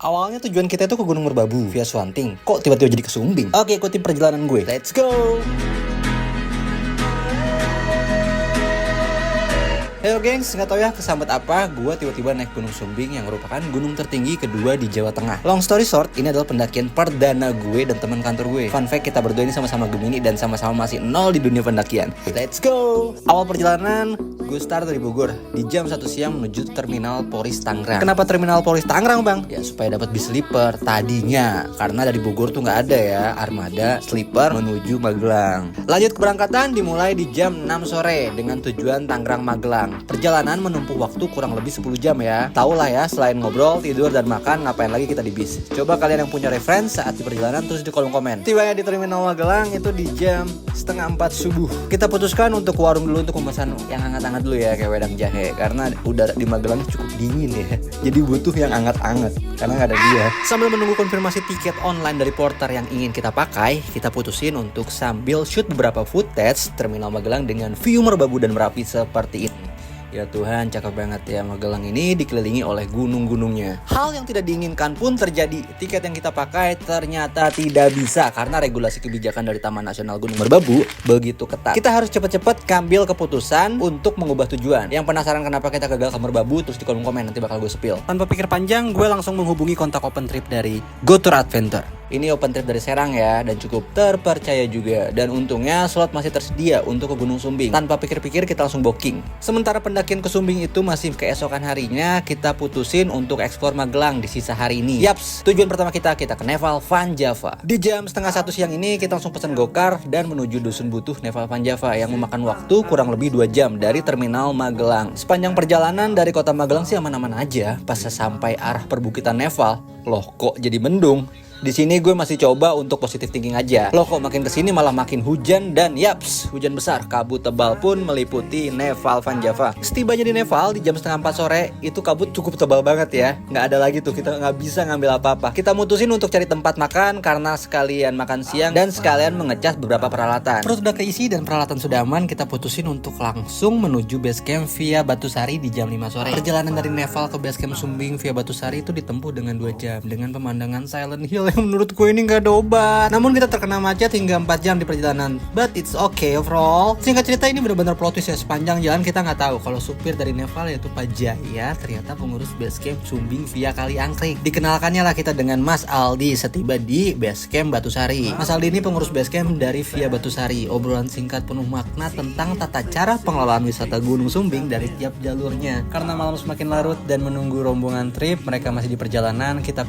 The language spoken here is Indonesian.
Awalnya tujuan kita itu ke Gunung Merbabu via Swanting. Kok tiba-tiba jadi ke Sumbing? Oke, ikutin perjalanan gue. Let's go! Halo gengs, nggak tahu ya kesambet apa, gue tiba-tiba naik Gunung Sumbing yang merupakan gunung tertinggi kedua di Jawa Tengah. Long story short, ini adalah pendakian perdana gue dan teman kantor gue. Fun fact, kita berdua ini sama-sama Gemini dan sama-sama masih nol di dunia pendakian. Let's go! Awal perjalanan, gue start dari Bogor di jam 1 siang menuju Terminal Polres Tangerang. Kenapa Terminal Polres Tangerang, Bang? Ya supaya dapat bis sleeper tadinya, karena dari Bogor tuh nggak ada ya armada sleeper menuju Magelang. Lanjut keberangkatan dimulai di jam 6 sore dengan tujuan Tangerang Magelang. Perjalanan menempuh waktu kurang lebih 10 jam ya. Tahu lah ya, selain ngobrol, tidur, dan makan, ngapain lagi kita di bis. Coba kalian yang punya referensi saat di perjalanan tulis di kolom komen. Tibanya di Terminal Magelang itu di jam setengah 4 subuh. Kita putuskan untuk ke warung dulu untuk memesan yang hangat-hangat dulu ya, kayak wedang jahe. Karena udara di Magelang cukup dingin ya. Jadi butuh yang hangat-hangat, karena nggak ada dia. Sambil menunggu konfirmasi tiket online dari porter yang ingin kita pakai, kita putusin untuk sambil shoot beberapa footage Terminal Magelang dengan view Merbabu dan Merapi seperti ini. Ya Tuhan, cakep banget ya, Magelang ini dikelilingi oleh gunung-gunungnya. Hal yang tidak diinginkan pun terjadi. Tiket yang kita pakai ternyata tidak bisa karena regulasi kebijakan dari Taman Nasional Gunung Merbabu begitu ketat. Kita harus cepet-cepet ngambil keputusan untuk mengubah tujuan. Yang penasaran kenapa kita gagal ke Merbabu, terus di kolom komen, nanti bakal gue spill. Tanpa pikir panjang, gue langsung menghubungi kontak open trip dari Go Tour Adventure. Ini open trip dari Serang ya, dan cukup terpercaya juga. Dan untungnya slot masih tersedia untuk ke Gunung Sumbing. Tanpa pikir-pikir kita langsung booking. Sementara pendakian ke Sumbing itu masih keesokan harinya, kita putusin untuk eksplor Magelang di sisa hari ini. Yaps, tujuan pertama kita ke Nepal Van Java. Di jam setengah 1 siang ini kita langsung pesan gokar dan menuju Dusun Butuh Nepal Van Java yang memakan waktu kurang lebih 2 jam dari Terminal Magelang. Sepanjang perjalanan dari kota Magelang sih aman-aman aja. Pas sampai arah perbukitan Nepal, loh kok jadi mendung? Di sini gue masih coba untuk positive thinking aja. Loh kok makin kesini malah makin hujan dan yaps, hujan besar, kabut tebal pun meliputi Nepal Van Java. Setibanya di Nepal di jam setengah 4 sore, itu kabut cukup tebal banget ya. Nggak ada lagi tuh, kita nggak bisa ngambil apa-apa. Kita mutusin untuk cari tempat makan karena sekalian makan siang dan sekalian mengecas beberapa peralatan. Perut udah keisi dan peralatan sudah aman, kita putusin untuk langsung menuju base camp via Batusari di jam 5 sore. Perjalanan dari Nepal ke base camp Sumbing via Batusari itu ditempuh dengan 2 jam dengan pemandangan Silent Hill yang menurutku ini gak ada obat. Namun kita terkena macet hingga 4 jam di perjalanan. But it's okay overall. Singkat cerita, ini benar-benar plot twist ya. Sepanjang jalan kita nggak tahu kalau supir dari Nepal yaitu Pak Jaya ternyata pengurus base camp Sumbing via Kali Angkrik. Dikenalkannya lah kita dengan Mas Aldi setiba di base camp Batusari. Mas Aldi ini pengurus base camp dari via Batusari. Obrolan singkat penuh makna tentang tata cara pengelolaan wisata Gunung Sumbing dari tiap jalurnya. Karena malam semakin larut dan menunggu rombongan trip mereka masih di perjalanan, kita